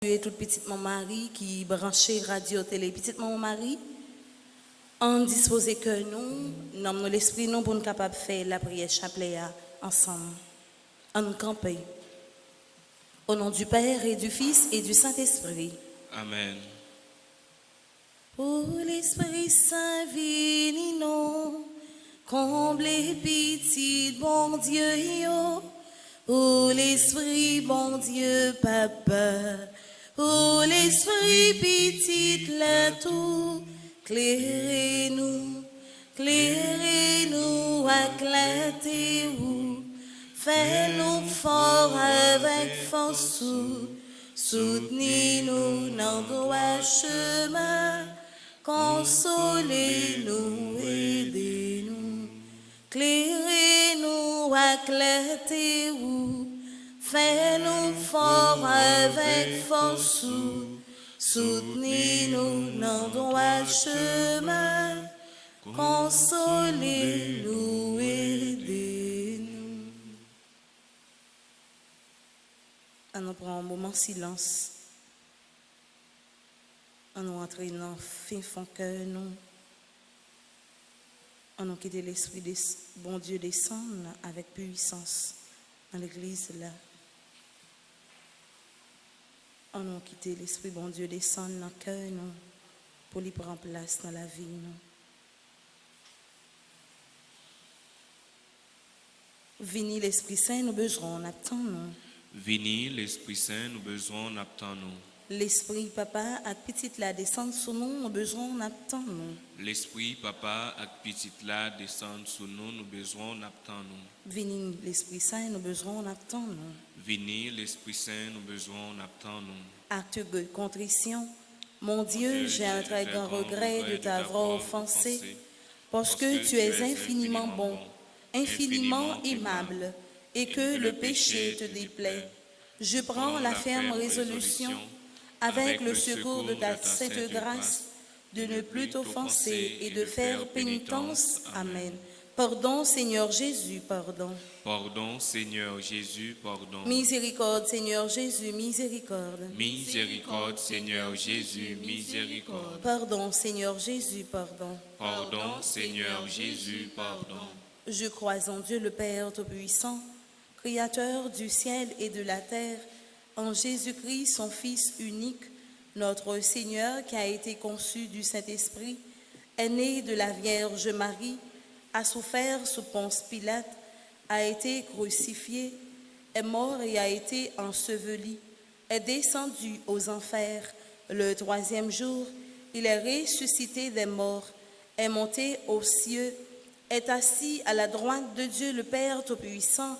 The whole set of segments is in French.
Et toute petite maman Marie qui branchait radio télé petite maman Marie en disposer que nous nommons l'esprit nous pour nous capable de faire la prière chapelet ensemble en nous camper au nom du Père et du Fils et du Saint-Esprit. Amen. Pour l'Esprit Saint vini nous comblez petit bon Dieu yo. Pour l'Esprit bon Dieu Papa. Pour l'Esprit petit là tout, clairez-nous, éclatez-vous, fais-nous fort avec force, soutenez-nous dans droit chemin, consolez-nous, aidez-nous, clairez-nous, éclatez-vous. Fais-nous fort avec force, soutenez-nous dans droit chemin, consolez-nous, aidez-nous. On prend un moment de silence, on nous entre dans le fin fond cœur, on nous quitte l'esprit de bon Dieu descendre avec puissance dans l'église là. On nous quitte l'esprit bon Dieu descendre dans le cœur pour lui prendre place dans la vie. Vini l'Esprit Saint, nous besoin d'attendre. Vini l'Esprit Saint, nous besoin d'attendre. L'Esprit Papa ak petite la descendre sur nous besoin d'attendre. L'Esprit Papa ak petite la descendre sur nous besoin d'attendre. Vini l'Esprit Saint, nous besoin d'attendre. Vini l'Esprit Saint, nous besoin d'attendre. Acte de contrition. Mon Dieu, j'ai un très grand regret de t'avoir offensé, parce que tu es infiniment bon, infiniment aimable, et que le péché te déplaît. Je prends la ferme résolution, avec le secours de ta sainte grâce, de ne plus t'offenser et de faire pénitence. Amen. Pardon, Seigneur Jésus, pardon. Pardon, Seigneur Jésus, pardon. Miséricorde, Seigneur Jésus, miséricorde. Miséricorde, Seigneur Jésus, miséricorde. Pardon, Seigneur Jésus, pardon. Pardon, Seigneur Jésus, pardon. Je crois en Dieu le Père Tout-Puissant, Créateur du ciel et de la terre, en Jésus-Christ, son Fils unique, notre Seigneur qui a été conçu du Saint-Esprit, est né de la Vierge Marie, a souffert sous Ponce Pilate, a été crucifié, est mort et a été enseveli, est descendu aux enfers. Le troisième jour, il est ressuscité des morts, est monté aux cieux, est assis à la droite de Dieu le Père Tout-Puissant,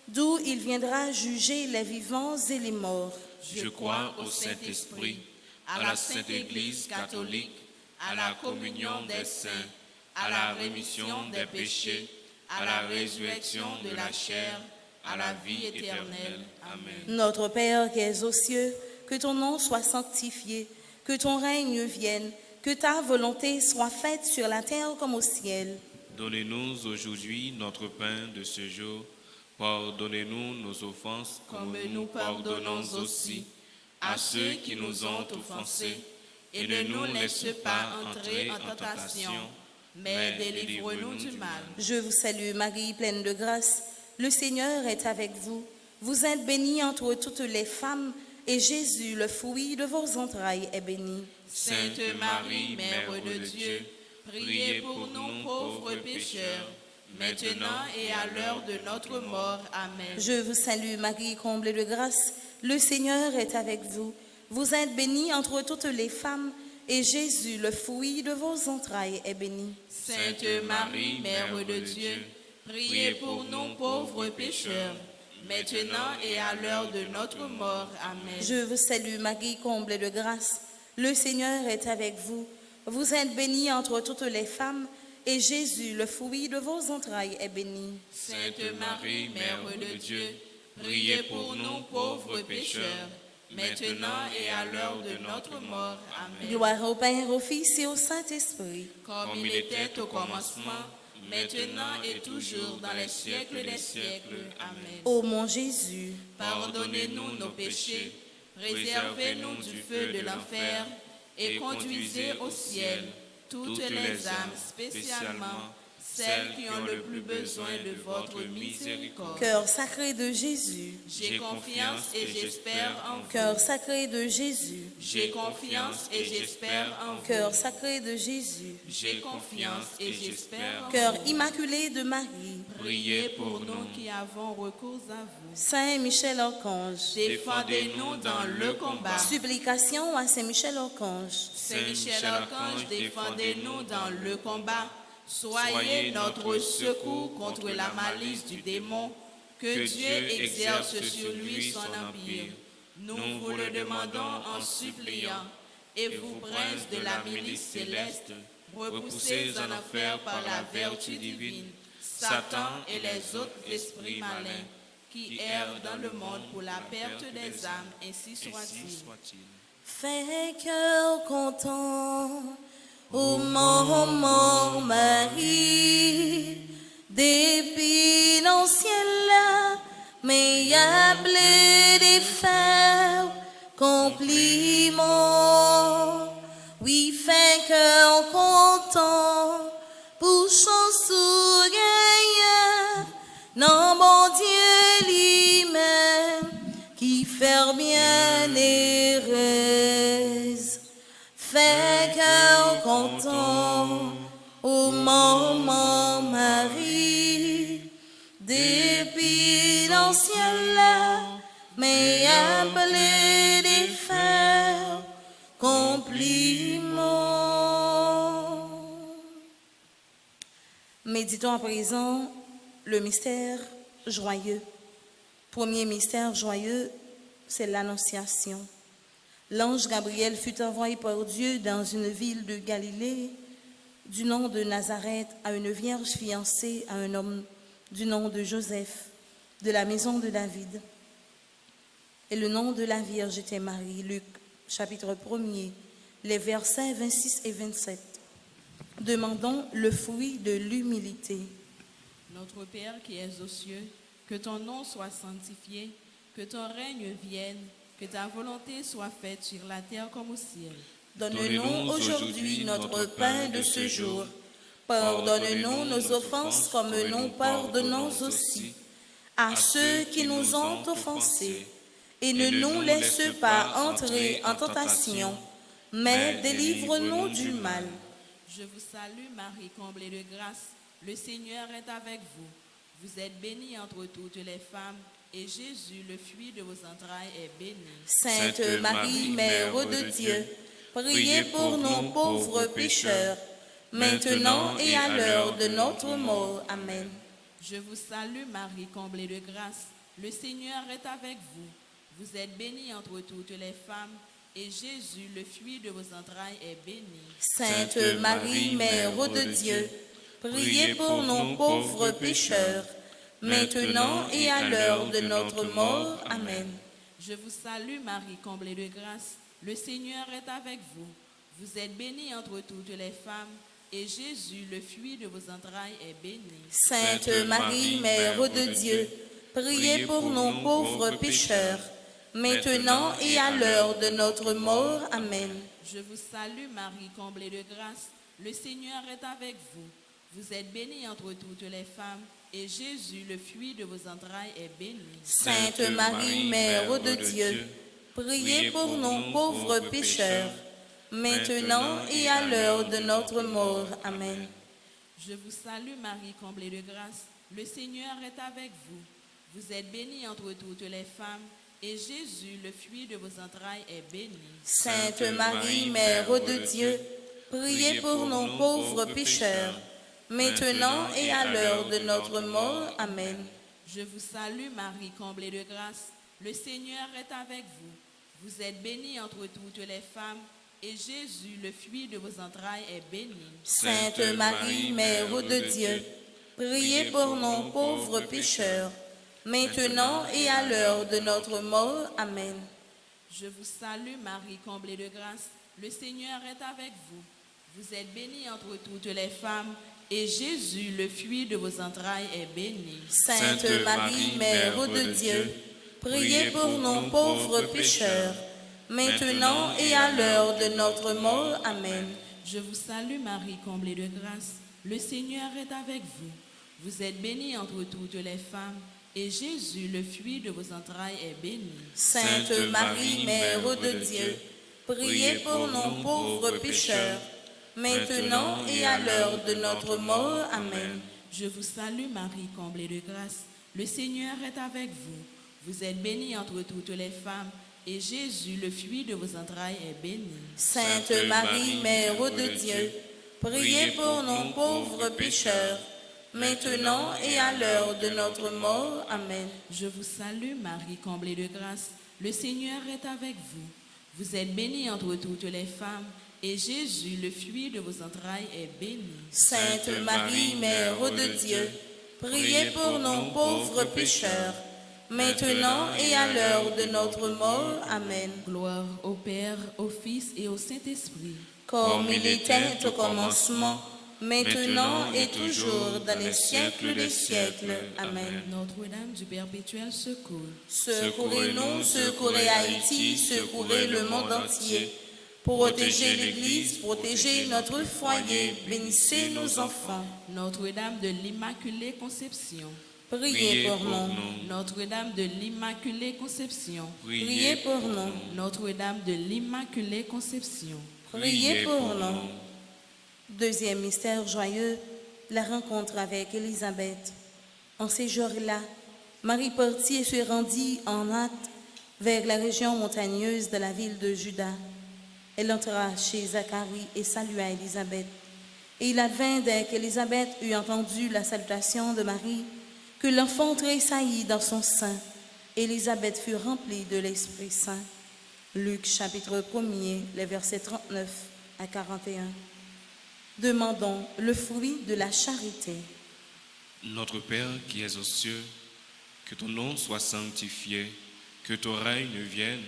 d'où il viendra juger les vivants et les morts. Je crois au Saint-Esprit, à la Sainte Église catholique, à la communion des saints, à la rémission des péchés, à la résurrection de la chair, à la vie éternelle. Amen. Notre Père qui es aux cieux, que ton nom soit sanctifié, que ton règne vienne, que ta volonté soit faite sur la terre comme au ciel. Donnez-nous aujourd'hui notre pain de ce jour. Pardonnez-nous nos offenses comme nous pardonnons aussi à ceux qui nous ont offensés. Et ne nous laisse pas entrer en tentation, mais délivre-nous du mal. Je vous salue Marie, pleine de grâce. Le Seigneur est avec vous. Vous êtes bénie entre toutes les femmes, et Jésus, le fruit de vos entrailles, est béni. Sainte Marie, Mère de Dieu, priez pour nous pauvres pécheurs, maintenant et à l'heure de notre mort. Amen. Je vous salue Marie, comblée de grâce. Le Seigneur est avec vous. Vous êtes bénie entre toutes les femmes, et Jésus, le fruit de vos entrailles, est béni. Sainte Marie, Mère de Dieu, priez pour nous pauvres pécheurs, maintenant et à l'heure de notre mort. Amen. Je vous salue Marie, comblée de grâce. Le Seigneur est avec vous. Vous êtes bénie entre toutes les femmes, et Jésus, le fruit de vos entrailles, est béni. Sainte Marie, Mère de Dieu, priez pour nous pauvres pécheurs, maintenant et à l'heure de notre mort. Amen. Gloire au Père, au Fils et au Saint-Esprit. Comme il était au commencement, maintenant et toujours, dans les siècles des siècles. Amen. Ô mon Jésus, Pardonnez-nous nos péchés, Préservez-nous du feu de l'enfer et conduisez au ciel toutes les âmes, spécialement celles qui ont le plus besoin de votre miséricorde. Cœur sacré de Jésus, J'ai confiance et j'espère en vous. cœur sacré de Jésus, J'ai confiance et j'espère en vous. cœur sacré de Jésus, J'ai confiance et j'espère en cœur vous. immaculé de Marie, Priez pour nous. qui avons recours à vous. Saint Michel Archange, Défendez-nous dans le combat. supplication à Saint Michel Archange, Saint Michel Archange, défendez-nous dans le combat. Soyez notre secours contre la malice du démon. Que Dieu exerce sur lui son empire. Nous vous le demandons en suppliant. Et vous, princes de la milice céleste, repoussez en enfer par la vertu divine Satan et les autres esprits malins qui errent dans le monde pour la perte des âmes, ainsi soit-il. fais cœur content, ô maman Marie, depuis l'ancien là, mais y a blé des fers, compliment. Oui, fais cœur content, pour chanson gagnant, non bon Dieu lui-même, qui fait bien heureuse. Fais cœur content, ô maman Marie, depuis l'ancien là, mais appelé des frères, compliment. Méditons à présent le mystère joyeux. Premier mystère joyeux, c'est l'Annonciation. L'ange Gabriel fut envoyé par Dieu dans une ville de Galilée du nom de Nazareth à une vierge fiancée à un homme du nom de Joseph, de la maison de David. Et le nom de la vierge était Marie. Luc, chapitre 1er, les versets 26 et 27. Demandons le fruit de l'humilité. Notre Père qui es aux cieux, que ton nom soit sanctifié, que ton règne vienne, que ta volonté soit faite sur la terre comme au ciel. Donne-nous aujourd'hui notre pain de ce jour. Pardonne-nous nos offenses comme nous pardonnons aussi à ceux qui nous ont offensés. Et ne nous laisse pas entrer en tentation, mais délivre-nous du mal. Je vous salue Marie, comblée de grâce. Le Seigneur est avec vous. Vous êtes bénie entre toutes les femmes, et Jésus, le fruit de vos entrailles, est béni. Sainte Marie, Mère de Dieu, priez pour nous pauvres pécheurs, maintenant et à l'heure de notre mort. Amen. Je vous salue Marie, comblée de grâce. Le Seigneur est avec vous. Vous êtes bénie entre toutes les femmes, et Jésus, le fruit de vos entrailles, est béni. Sainte Marie, Mère de Dieu, priez pour nous pauvres pécheurs, maintenant et à l'heure de notre mort. Amen. Je vous salue Marie, comblée de grâce. Le Seigneur est avec vous. Vous êtes bénie entre toutes les femmes, et Jésus, le fruit de vos entrailles, est béni. Sainte Marie, Mère de Dieu, priez pour nous pauvres pécheurs, maintenant et à l'heure de notre mort. Amen. Je vous salue Marie, comblée de grâce. Le Seigneur est avec vous. Vous êtes bénie entre toutes les femmes, et Jésus, le fruit de vos entrailles, est béni. Sainte Marie, Mère de Dieu, priez pour nous pauvres pécheurs, maintenant et à l'heure de notre mort. Amen. Je vous salue Marie, comblée de grâce. Le Seigneur est avec vous. Vous êtes bénie entre toutes les femmes, et Jésus, le fruit de vos entrailles, est béni. Sainte Marie, Mère de Dieu, priez pour nous pauvres pécheurs, maintenant et à l'heure de notre mort. Amen. Je vous salue Marie, comblée de grâce. Le Seigneur est avec vous. Vous êtes bénie entre toutes les femmes, et Jésus, le fruit de vos entrailles, est béni. Sainte Marie, Mère de Dieu, priez pour nous pauvres pécheurs, maintenant et à l'heure de notre mort. Amen. Je vous salue Marie, comblée de grâce. Le Seigneur est avec vous. Vous êtes bénie entre toutes les femmes, et Jésus, le fruit de vos entrailles, est béni. Sainte Marie, Mère de Dieu, priez pour nous pauvres pécheurs, maintenant et à l'heure de notre mort. Amen. Je vous salue Marie, comblée de grâce. Le Seigneur est avec vous. Vous êtes bénie entre toutes les femmes, et Jésus, le fruit de vos entrailles, est béni. Sainte Marie, Mère de Dieu, priez pour nous pauvres pécheurs, maintenant et à l'heure de notre mort. Amen. Je vous salue Marie, comblée de grâce. Le Seigneur est avec vous. Vous êtes bénie entre toutes les femmes, et Jésus, le fruit de vos entrailles, est béni. Sainte Marie, Mère de Dieu, priez pour nous pauvres pécheurs, maintenant et à l'heure de notre mort. Amen. Je vous salue Marie, comblée de grâce. Le Seigneur est avec vous. Vous êtes bénie entre toutes les femmes, et Jésus, le fruit de vos entrailles, est béni. Sainte Marie, Mère de Dieu, priez pour nous pauvres pécheurs, maintenant et à l'heure de notre mort. Amen. Gloire au Père, au Fils et au Saint-Esprit. Comme il était au commencement, maintenant et toujours, dans les siècles des siècles. Amen. Notre-Dame du perpétuel secours. Secourez-nous, secourez Haïti, secourez le monde entier. Protégez l'Église, protégez notre foyer, bénissez nos enfants. Notre-Dame de l'Immaculée Conception. Priez pour nous. Notre-Dame de l'Immaculée Conception. Priez pour nous. Notre-Dame de l'Immaculée Conception. Priez pour nous. Deuxième mystère joyeux, la rencontre avec Élisabeth. En ces jours-là, Marie partit et se rendit en hâte vers la région montagneuse de la ville de Juda. Elle entra chez Zacharie et salua Élisabeth. Et il advint dès qu'Élisabeth eut entendu la salutation de Marie, que l'enfant tressaillit dans son sein. Élisabeth fut remplie de l'Esprit Saint. Luc chapitre 1er, les versets 39 à 41. Demandons le fruit de la charité. Notre Père qui es aux cieux, que ton nom soit sanctifié, que ton règne vienne,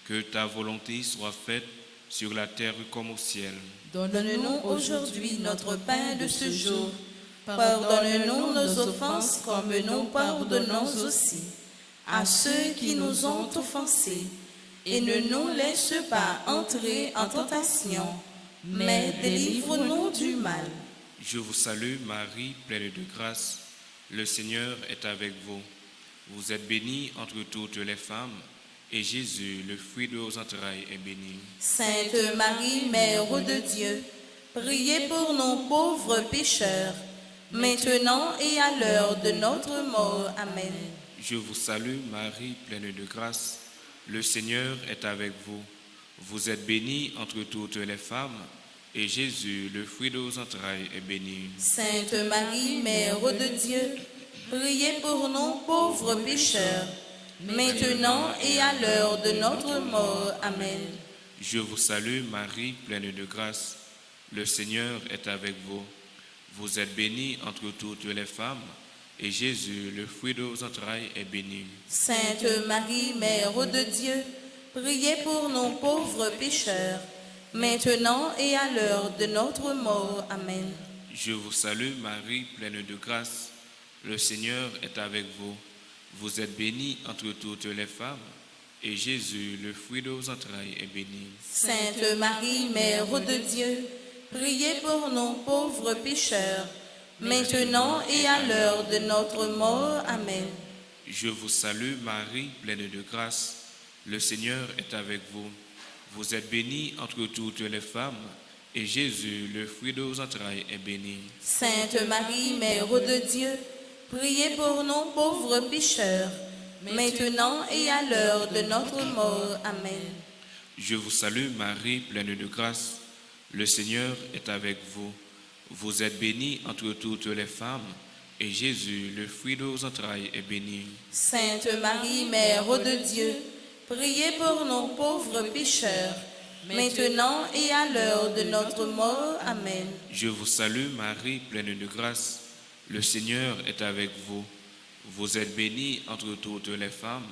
que ta volonté soit faite sur la terre comme au ciel. Donne-nous aujourd'hui notre pain de ce jour. Pardonne-nous nos offenses comme nous pardonnons aussi à ceux qui nous ont offensés. Et ne nous laisse pas entrer en tentation, mais délivre-nous du mal. Je vous salue Marie, pleine de grâce. Le Seigneur est avec vous. Vous êtes bénie entre toutes les femmes, et Jésus, le fruit de vos entrailles, est béni. Sainte Marie, Mère de Dieu, priez pour nous pauvres pécheurs, maintenant et à l'heure de notre mort. Amen. Je vous salue Marie, pleine de grâce. Le Seigneur est avec vous. Vous êtes bénie entre toutes les femmes, et Jésus, le fruit de vos entrailles, est béni. Sainte Marie, Mère de Dieu, priez pour nous pauvres pécheurs, maintenant et à l'heure de notre mort. Amen. Je vous salue Marie, pleine de grâce. Le Seigneur est avec vous. Vous êtes bénie entre toutes les femmes, et Jésus, le fruit de vos entrailles, est béni. Sainte Marie, Mère de Dieu, priez pour nous pauvres pécheurs, maintenant et à l'heure de notre mort. Amen. Je vous salue Marie, pleine de grâce. Le Seigneur est avec vous. Vous êtes bénie entre toutes les femmes, et Jésus, le fruit de vos entrailles, est béni. Sainte Marie, Mère de Dieu, priez pour nous pauvres pécheurs, maintenant et à l'heure de notre mort. Amen. Je vous salue Marie, pleine de grâce. Le Seigneur est avec vous. Vous êtes bénie entre toutes les femmes, et Jésus, le fruit de vos entrailles, est béni. Sainte Marie, Mère de Dieu, priez pour nous pauvres pécheurs, maintenant et à l'heure de notre mort. Amen. Je vous salue Marie, pleine de grâce. Le Seigneur est avec vous. Vous êtes bénie entre toutes les femmes, et Jésus, le fruit de vos entrailles, est béni. Sainte Marie, Mère de Dieu, priez pour nous pauvres pécheurs, maintenant et à l'heure de notre mort. Amen. Je vous salue Marie, pleine de grâce. Le Seigneur est avec vous. Vous êtes bénie entre toutes les femmes,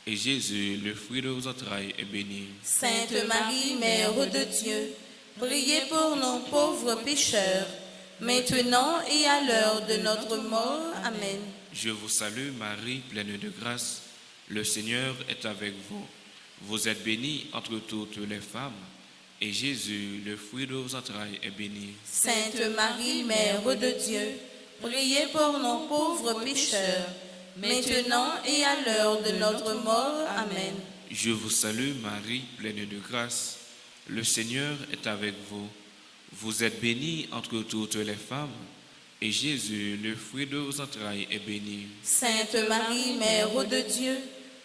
et Jésus, le fruit de vos entrailles, est béni. Sainte Marie, Mère de Dieu, priez pour nous pauvres pécheurs, maintenant et à l'heure de notre mort. Amen. Je vous salue Marie, pleine de grâce. Le Seigneur est avec vous. Vous êtes bénie entre toutes les femmes, et Jésus, le fruit de vos entrailles, est béni. Sainte Marie, Mère de Dieu, priez pour nos pauvres pécheurs, maintenant et à l'heure de notre mort. Amen. Je vous salue Marie, pleine de grâce. Le Seigneur est avec vous. Vous êtes bénie entre toutes les femmes, et Jésus, le fruit de vos entrailles, est béni. Sainte Marie, Mère de Dieu,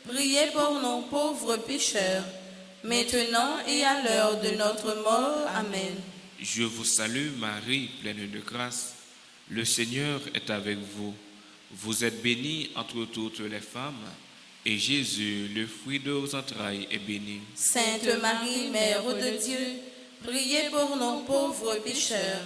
priez pour nos pauvres pécheurs, maintenant et à l'heure de notre mort. Amen. Je vous salue Marie, pleine de grâce. Le Seigneur est avec vous. Vous êtes bénie entre toutes les femmes, et Jésus, le fruit de vos entrailles, est béni. Sainte Marie, Mère de Dieu, priez pour nos pauvres pécheurs,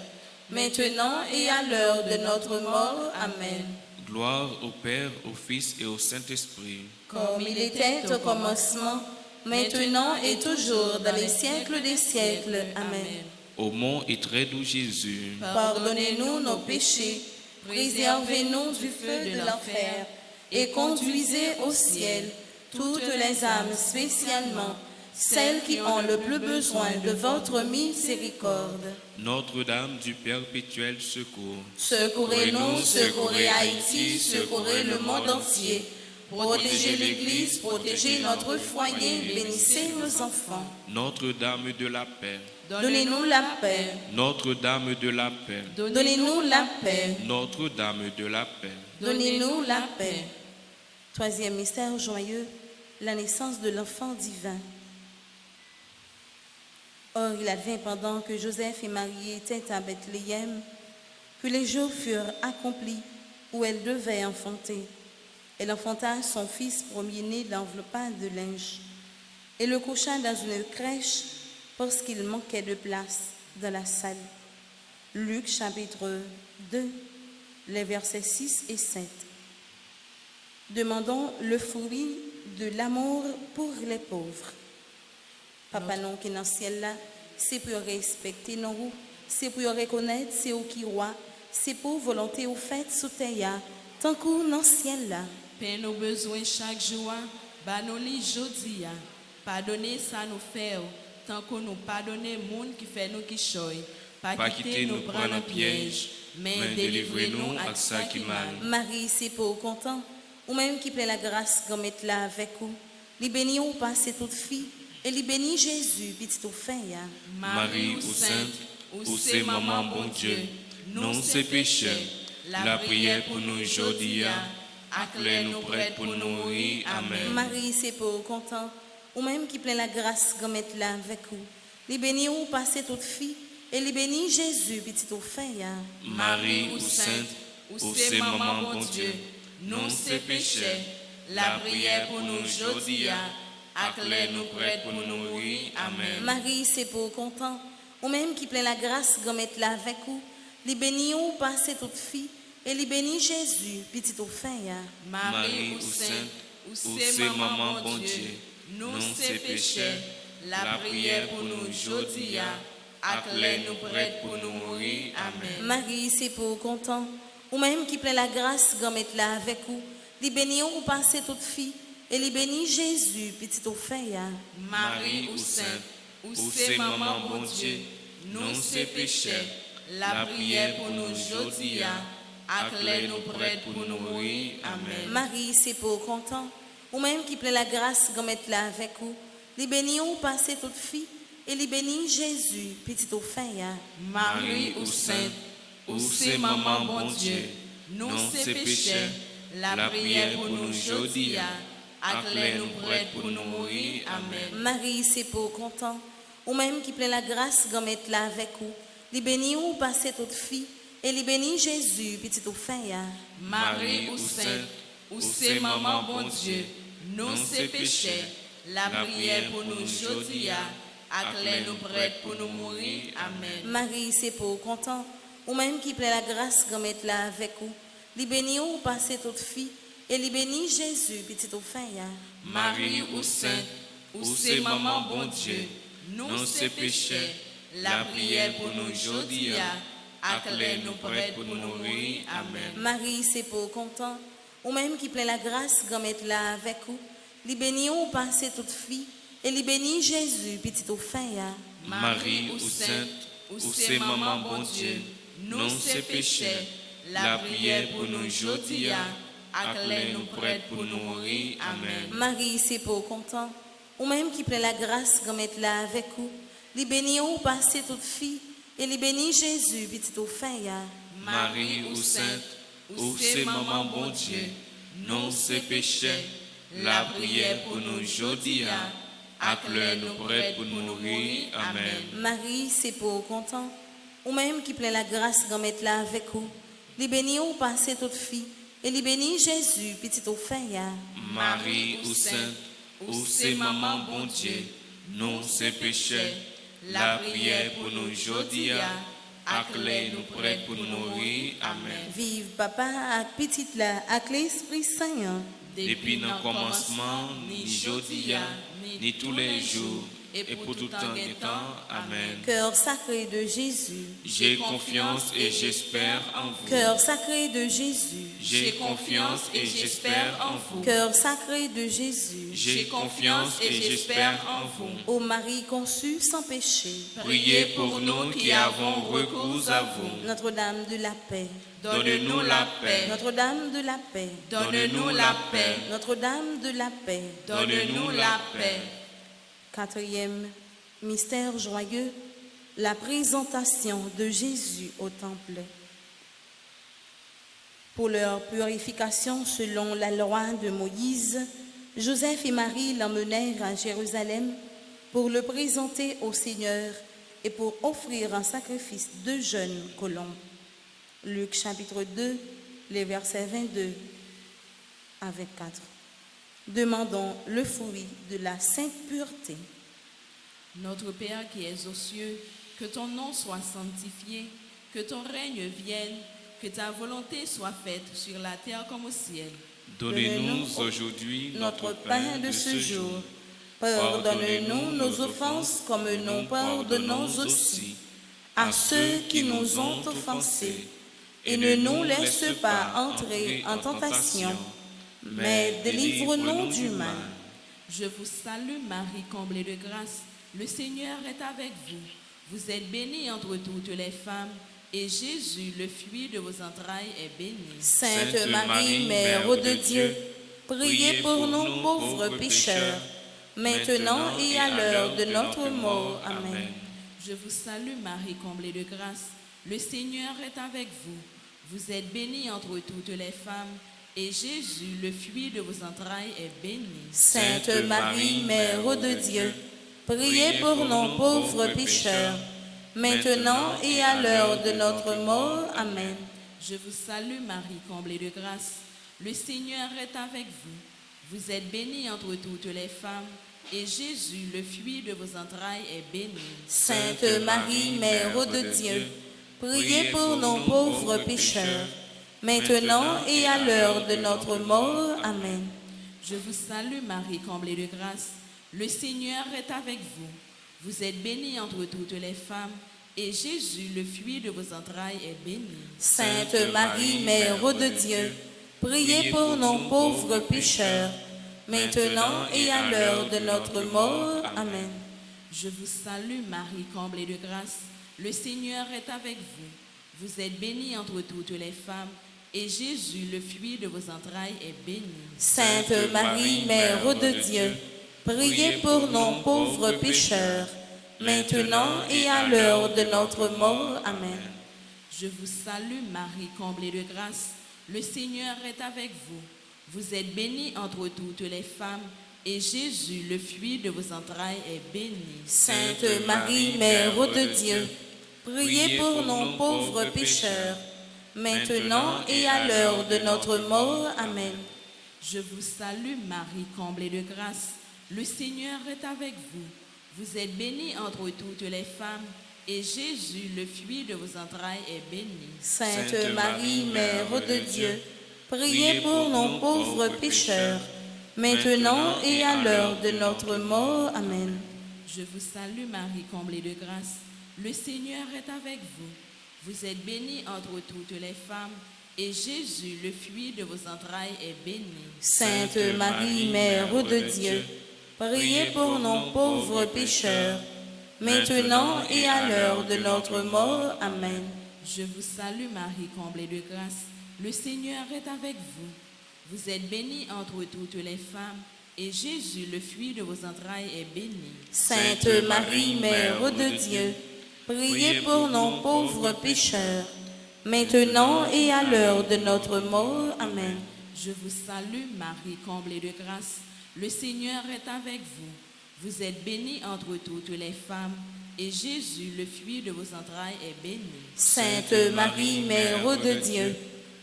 maintenant et à l'heure de notre mort. Amen. Gloire au Père, au Fils et au Saint-Esprit. Comme il était au commencement, maintenant et toujours, dans les siècles des siècles. Amen. Au mont et très doux Jésus, Pardonnez-nous nos péchés, préservez-nous du feu de l'enfer, et conduisez au ciel toutes les âmes, spécialement celles qui ont le plus besoin de votre miséricorde. Notre-Dame du Perpétuel secours, Secourez-nous, secourez Haïti, secourez le monde entier. Protégez l'Église, protégez notre foyer, bénissez nos enfants. Notre-Dame de la paix, Donnez-nous la paix, Notre-Dame de la paix, donnez-nous la paix, Notre-Dame de la paix. donnez-nous la paix. Troisième mystère joyeux, la naissance de l'enfant divin. Or, il advint pendant que Joseph et Marie étaient à Bethléem, que les jours furent accomplis où elle devait enfanter. Elle enfanta son fils premier-né, l'enveloppa de linge, et le coucha dans une crèche parce qu'il manquait de place dans la salle. Luc chapitre 2, les versets 6 et 7. Demandons le fruit de l'amour pour les pauvres. Papa non qui est dans le ciel là, c'est pour respecter nous, c'est pour reconnaître c'est au qui roi, c'est pour volonté au fait sous terre, tant qu'on dans le ciel là. Paix nos besoins chaque jour, banoli jodi a. Pardonnez ça nous faire, tant qu'on nous pardonne monde qui fait nous qui choy. Pas quitter nous prendre en piège, mais délivrez-nous à ça qui mal. Marie, c'est pour content, ou même qui plaît la grâce comme être là avec vous. Li béni ou passez toute fille, et li béni Jésus, petit au fin ya. Marie ou sainte, ou c'est maman bon Dieu, non c'est péché, la prière pour nous aujourd'hui, acclare nous prêts pour nous mourir. Amen. Marie, c'est pour content, ou même qui plaît la grâce comme être là avec vous. Li béni ou passez toute fille, et li béni Jésus, petit au fin ya. Marie ou sainte, ou c'est maman bon Dieu, non c'est péché, la prière pour nous aujourd'hui, acclare nous prêts pour nous mourir. Amen. Marie, c'est pour content, ou même qui plaît la grâce comme être là avec vous. Li béni ou passez toute fille, et li béni Jésus, petit au fin ya. Marie ou sainte, ou c'est maman bon Dieu, non c'est péché, la prière pour nous aujourd'hui, acclare nous prêts pour nous mourir. Amen. Marie, c'est pour content, ou même qui plaît la grâce comme être là avec vous. Li béni ou passez toute fille, et li béni Jésus, petit au fin ya. Marie ou sainte, ou c'est maman bon Dieu, non c'est péché, la prière pour nous aujourd'hui, acclare nous prêts pour nous mourir. Amen. Marie, c'est pour content, ou même qui plaît la grâce comme être là avec vous. Li béni ou passez toute fille, et li béni Jésus, petit au fin ya. Marie ou sainte, ou c'est maman bon Dieu, non c'est péché, la prière pour nous aujourd'hui, acclare nous prêts pour nous mourir. Amen. Marie, c'est pour content, ou même qui plaît la grâce comme être là avec vous. Li béni ou passez toute fille, et li béni Jésus, petit au fin ya. Marie ou sainte, ou c'est maman bon Dieu, non c'est péché, la prière pour nous aujourd'hui, acclare nous prêts pour nous mourir. Amen. Marie, c'est pour content, ou même qui plaît la grâce comme être là avec vous. Li béni ou passez toute fille, et li béni Jésus, petit au fin ya. Marie ou sainte, ou c'est maman bon Dieu, non c'est péché, la prière pour nous aujourd'hui, acclare nous prêts pour nous mourir. Amen. Marie, c'est pour content, ou même qui plaît la grâce comme être là avec vous. Li béni ou passez toute fille, et li béni Jésus, petit au fin ya. Marie ou sainte, ou c'est maman bon Dieu, nous c'est péchés, la prière pour nous aujourd'hui, ak lè nous prête pour nous mourir. Amen. Marie, c'est pour content, ou même qui plein la grâce, comme être là avec vous, li béni ou passé toute fille, et li béni Jésus, petit au fin ya. Marie ou sainte, ou c'est maman bon Dieu, nous c'est péchés, la prière pour nous aujourd'hui, ak lè nous prête pour nous mourir. Amen. Marie, c'est pour content, ou même qui plein la grâce, comme être là avec vous, li béni ou passé toute fille, et li béni Jésus, petit au fin ya. Marie ou sainte, ou c'est maman bon Dieu, nous c'est péchés, la prière pour nous aujourd'hui, ak lè nous prête pour nous mourir. Amen. Vive papa ak petite là, ak l'Esprit Saint. Depuis le commencement, ni aujourd'hui, ni tous les jours, et pour tout temps et temps. Amen. Cœur sacré de Jésus, J'ai confiance et j'espère en vous. cœur sacré de Jésus, J'ai confiance et j'espère en vous. cœur sacré de Jésus, J'ai confiance et j'espère en vous. ô Marie conçue sans péché, Priez pour nous qui avons recours à vous. Notre-Dame de la paix, Donne-nous la paix. Notre-Dame de la paix, Donne-nous la paix. Notre-Dame de la paix. Donne-nous la paix. Quatrième mystère joyeux, la présentation de Jésus au temple. Pour leur purification selon la loi de Moïse, Joseph et Marie l'emmenèrent à Jérusalem pour le présenter au Seigneur et pour offrir un sacrifice de jeunes colombes. Luc chapitre 2, les versets 22 à 24. Demandons le fruit de la sainte pureté. Notre Père qui es aux cieux, que ton nom soit sanctifié, que ton règne vienne, que ta volonté soit faite sur la terre comme au ciel. Donnez-nous aujourd'hui notre pain de ce jour. Pardonne-nous nos offenses comme nous pardonnons aussi à ceux qui nous ont offensés. Et ne nous laisse pas entrer en tentation, mais délivre-nous du mal. Je vous salue Marie, comblée de grâce. Le Seigneur est avec vous. Vous êtes bénie entre toutes les femmes, et Jésus, le fruit de vos entrailles, est béni. Sainte Marie, Mère de Dieu, priez pour nous pauvres pécheurs, maintenant et à l'heure de notre mort. Amen. Je vous salue Marie, comblée de grâce. Le Seigneur est avec vous. Vous êtes bénie entre toutes les femmes, et Jésus, le fruit de vos entrailles, est béni. Sainte Marie, Mère de Dieu, priez pour nous pauvres pécheurs, maintenant et à l'heure de notre mort. Amen. Je vous salue Marie, comblée de grâce. Le Seigneur est avec vous. Vous êtes bénie entre toutes les femmes, et Jésus, le fruit de vos entrailles, est béni. Sainte Marie, Mère de Dieu, priez pour nous pauvres pécheurs, maintenant et à l'heure de notre mort. Amen. Je vous salue Marie, comblée de grâce. Le Seigneur est avec vous. Vous êtes bénie entre toutes les femmes, et Jésus, le fruit de vos entrailles, est béni. Sainte Marie, Mère de Dieu, priez pour nous pauvres pécheurs, maintenant et à l'heure de notre mort. Amen. Je vous salue Marie, comblée de grâce. Le Seigneur est avec vous. Vous êtes bénie entre toutes les femmes, et Jésus, le fruit de vos entrailles, est béni. Sainte Marie, Mère de Dieu, priez pour nous pauvres pécheurs, maintenant et à l'heure de notre mort. Amen. Je vous salue Marie, comblée de grâce. Le Seigneur est avec vous. Vous êtes bénie entre toutes les femmes, et Jésus, le fruit de vos entrailles, est béni. Sainte Marie, Mère de Dieu, priez pour nous pauvres pécheurs, maintenant et à l'heure de notre mort. Amen. Je vous salue Marie, comblée de grâce. Le Seigneur est avec vous. Vous êtes bénie entre toutes les femmes, et Jésus, le fruit de vos entrailles, est béni. Sainte Marie, Mère de Dieu, priez pour nous pauvres pécheurs, maintenant et à l'heure de notre mort. Amen. Je vous salue Marie, comblée de grâce. Le Seigneur est avec vous. Vous êtes bénie entre toutes les femmes, et Jésus, le fruit de vos entrailles, est béni. Sainte Marie, Mère de Dieu, priez pour nos pauvres pécheurs, maintenant et à l'heure de notre mort. Amen. Je vous salue Marie, comblée de grâce. Le Seigneur est avec vous. Vous êtes bénie entre toutes les femmes, et Jésus, le fruit de vos entrailles, est béni. Sainte Marie, Mère de Dieu, priez pour nos pauvres pécheurs, maintenant et à l'heure de notre mort. Amen. Je vous salue Marie, comblée de grâce. Le Seigneur est avec vous. Vous êtes bénie entre toutes les femmes, et Jésus, le fruit de vos entrailles, est béni. Sainte Marie, Mère de Dieu,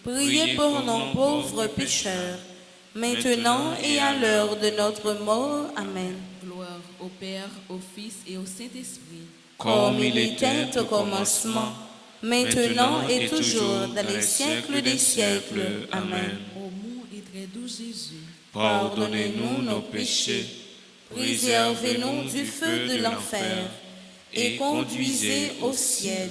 priez pour nos pauvres pécheurs, maintenant et à l'heure de notre mort. Amen. Gloire au Père, au Fils et au Saint-Esprit. Comme il était au commencement, maintenant et toujours, dans les siècles des siècles. Amen. Ô mon et très doux Jésus, Pardonnez-nous nos péchés, préservez-nous du feu de l'enfer, et conduisez au ciel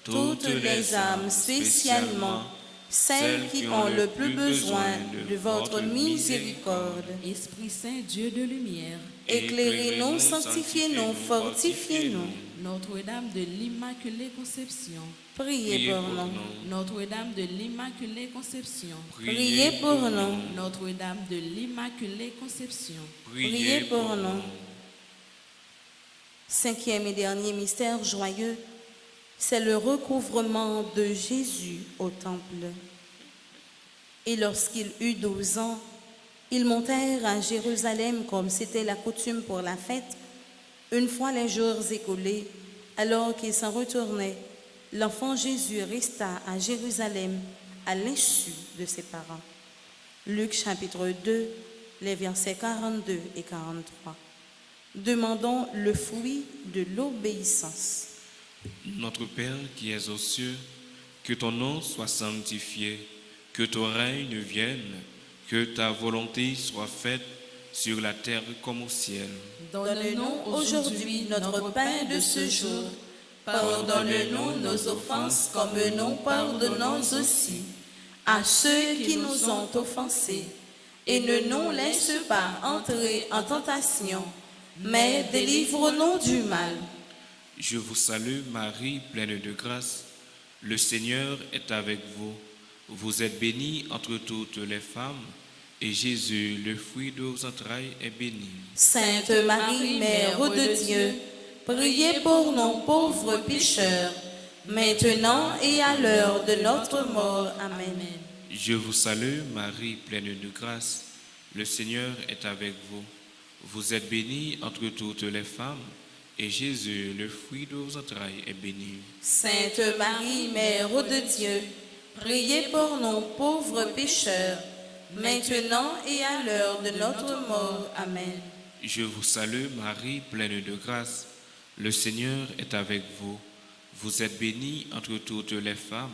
toutes les âmes, spécialement celles qui ont le plus besoin de votre miséricorde. Esprit Saint, Dieu de lumière, Éclairez-nous, sanctifiez-nous, fortifiez-nous. Notre-Dame de l'Immaculée Conception, Priez pour nous. Notre-Dame de l'Immaculée Conception, Priez pour nous. Notre-Dame de l'Immaculée Conception, Priez pour nous. Cinquième et dernier mystère joyeux, c'est le recouvrement de Jésus au temple. Et lorsqu'il eut 12 ans, ils montèrent à Jérusalem comme c'était la coutume pour la fête. Une fois les jours écoulés, alors qu'ils s'en retournaient, l'enfant Jésus resta à Jérusalem à l'insu de ses parents. Luc chapitre 2, les versets 42 et 43. Demandons le fruit de l'obéissance. Notre Père qui es aux cieux, que ton nom soit sanctifié, que ton règne vienne, que ta volonté soit faite sur la terre comme au ciel. Donne-nous aujourd'hui notre pain de ce jour. Pardonne-nous nos offenses comme nous pardonnons aussi à ceux qui nous ont offensés. Et ne nous laisse pas entrer en tentation, mais délivre-nous du mal. Je vous salue Marie, pleine de grâce. Le Seigneur est avec vous. Vous êtes bénie entre toutes les femmes, et Jésus, le fruit de vos entrailles, est béni. Sainte Marie, Mère de Dieu, priez pour nos pauvres pécheurs, maintenant et à l'heure de notre mort. Amen. Je vous salue Marie, pleine de grâce. Le Seigneur est avec vous. Vous êtes bénie entre toutes les femmes, et Jésus, le fruit de vos entrailles, est béni. Sainte Marie, Mère de Dieu, priez pour nos pauvres pécheurs, maintenant et à l'heure de notre mort. Amen. Je vous salue Marie, pleine de grâce. Le Seigneur est avec vous. Vous êtes bénie entre toutes les femmes,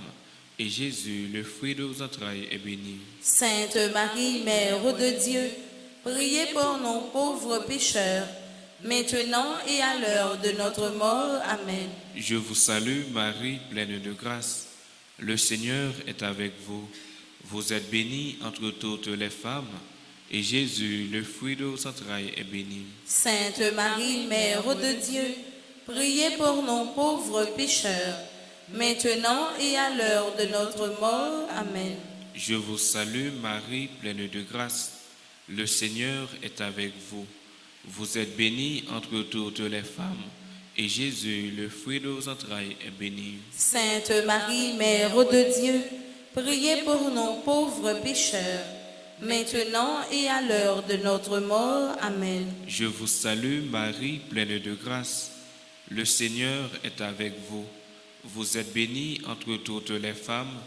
et Jésus, le fruit de vos entrailles, est béni. Sainte Marie, Mère de Dieu, priez pour nos pauvres pécheurs, maintenant et à l'heure de notre mort. Amen. Je vous salue Marie, pleine de grâce. Le Seigneur est avec vous. Vous êtes bénie entre toutes les femmes, et Jésus, le fruit de vos entrailles, est béni. Sainte Marie, Mère de Dieu, priez pour nos pauvres pécheurs, maintenant et à l'heure de notre mort. Amen. Je vous salue Marie, pleine de grâce. Le Seigneur est avec vous. Vous êtes bénie entre toutes les femmes, et Jésus, le fruit de vos entrailles, est béni. Sainte Marie, Mère de Dieu, priez pour nos pauvres pécheurs, maintenant et à l'heure de notre mort. Amen. Je vous salue Marie, pleine de grâce. Le Seigneur est avec vous. Vous êtes bénie entre toutes les femmes,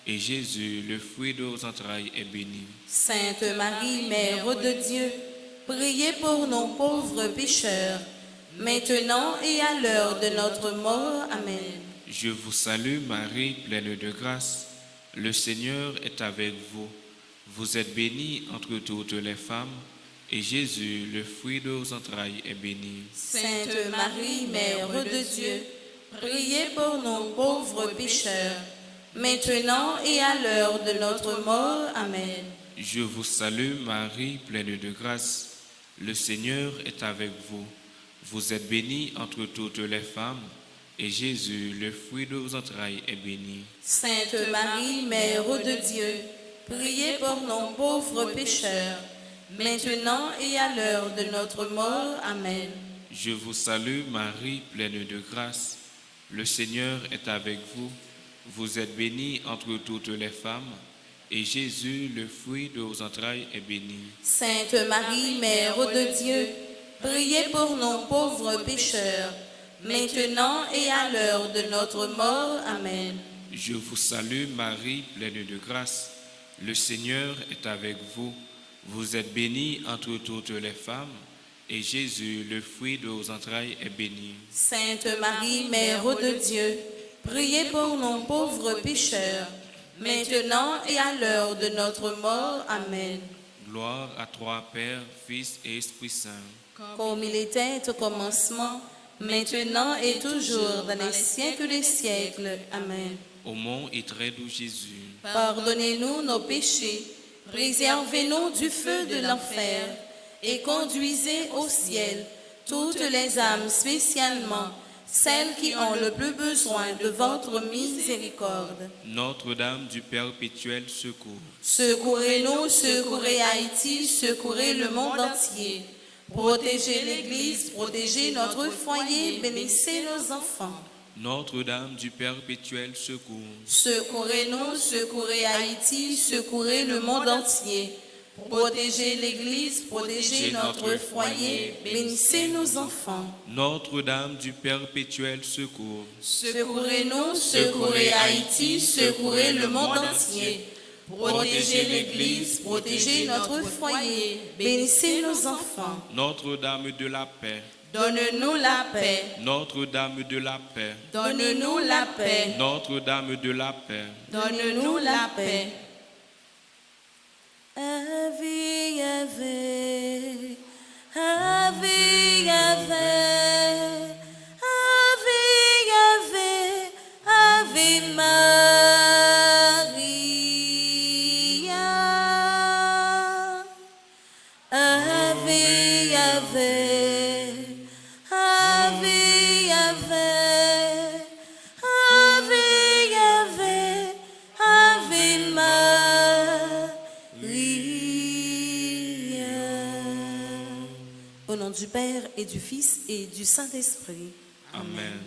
et Jésus, le fruit de vos entrailles, est béni. Sainte Marie, Mère de Dieu, priez pour nos pauvres pécheurs, maintenant et à l'heure de notre mort. Amen. Je vous salue Marie, pleine de grâce. Le Seigneur est avec vous. Vous êtes bénie entre toutes les femmes, et Jésus, le fruit de vos entrailles, est béni. Sainte Marie, Mère de Dieu, priez pour nos pauvres pécheurs, maintenant et à l'heure de notre mort. Amen. Je vous salue Marie, pleine de grâce. Le Seigneur est avec vous. Vous êtes bénie entre toutes les femmes, et Jésus, le fruit de vos entrailles, est béni. Sainte Marie, Mère de Dieu, priez pour nous pauvres pécheurs, maintenant et à l'heure de notre mort. Amen. Je vous salue Marie, pleine de grâce. Le Seigneur est avec vous. Vous êtes bénie entre toutes les femmes, et Jésus, le fruit de vos entrailles, est béni. Sainte Marie, Mère de Dieu, priez pour nous pauvres pécheurs, maintenant et à l'heure de notre mort. Amen. Je vous salue Marie, pleine de grâce. Le Seigneur est avec vous. Vous êtes bénie entre toutes les femmes, et Jésus, le fruit de vos entrailles, est béni. Sainte Marie, Mère de Dieu, priez pour nous pauvres pécheurs, maintenant et à l'heure de notre mort. Amen. Gloire à toi, Père, Fils et Esprit Saint. Comme il était au commencement, maintenant et toujours, dans les siècles des siècles. Amen. Ô mon et très doux Jésus, Pardonnez-nous nos péchés, préservez-nous du feu de l'enfer, et conduisez au ciel toutes les âmes, spécialement celles qui ont le plus besoin de votre miséricorde. Notre-Dame du perpétuel secours, Secourez-nous, secourez Haïti, secourez le monde entier. Protégez l'Église, protégez notre foyer, bénissez nos enfants. Notre-Dame du perpétuel secours, Secourez-nous, secourez Haïti, secourez le monde entier. Protégez l'Église, protégez notre foyer, bénissez nos enfants. Notre-Dame du perpétuel secours, Secourez-nous, secourez Haïti, secourez le monde entier. Protégez l'Église, protégez notre foyer, bénissez nos enfants. Notre-Dame de la paix, Donne-nous la paix, Notre-Dame de la paix, donne-nous la paix, Notre-Dame de la paix. donne-nous la paix. Ave, ave, ave, ave, ave, ave, ave Maria. Ave, ave, ave, ave, ave, ave Maria. Au nom du Père et du Fils et du Saint-Esprit. Amen.